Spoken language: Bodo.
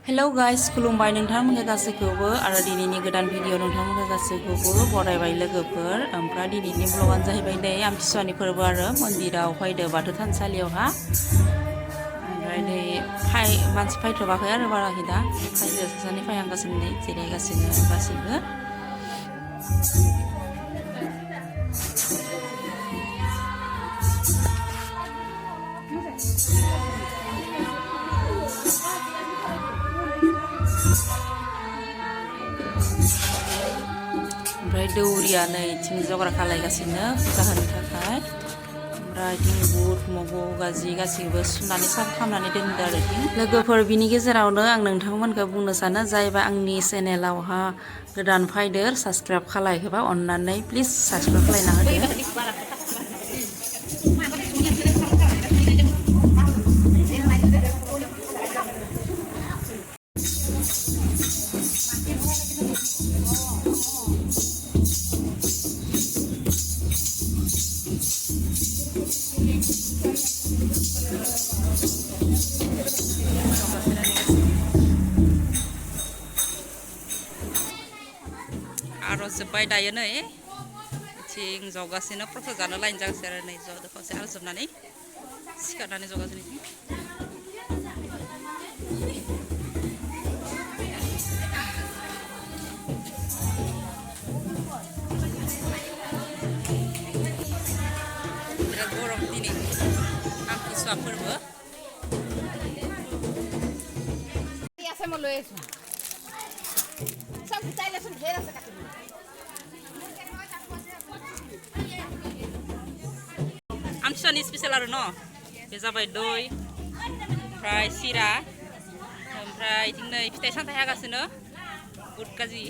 हेलौ गाइस खुलुमबाय नोंथांमोनखौ गासैखौबो आरो दिनैनि गोदान भिडिअ नोंथांमोनखौ गासैखौबो बरायबाय लोगोफोर। ओमफ्राय दिनैनि ब्लगानो जाहैबाय नै आमथिसुवानि फोरबो आरो मन्दिराव फैदो बाथौ थानसालियावहा। ओमफ्राय नै मानसि फैथ'वाखै आरो बाराखै दा फैदो सानै फैहांगासिनो नै जिरायगासिनो गासैबो। ओमफ्राय दौरिया नै इथिं जगार खालायगासिनो फुजा होनो थाखाय। ओमफ्राय इथिं बुट मगु गाजि गासैबो सुनानै साफा खालामनानै दोनदो आरो इथिं। लोगोफोर बिनि गेजेरावनो आं नोंथांमोनखौ बुंनो सानो जायबा आंनि चेनेलावहा गोदान फैदो साबसक्राइब खालायखोबा अननानै प्लिज साबसक्राइब खालायना होदो। आरज जोब्बाय दायो नै इथिं जगासिनो प्रसाद जानो लाइन जागासिनो आरो नै ज' खावसे आरज जोबनानै सिखारनानै जगासिनो इथिं। बिराद गरम दिनै आमथिसुवा फोरबो। आमथिसुवानि स्पेसियेल आरो न' बे जाबाय दय ओमफ्राय सिरा ओमफ्राय इथिं नै फिथाइ सामथाइ हागासिनो बुट गाजि।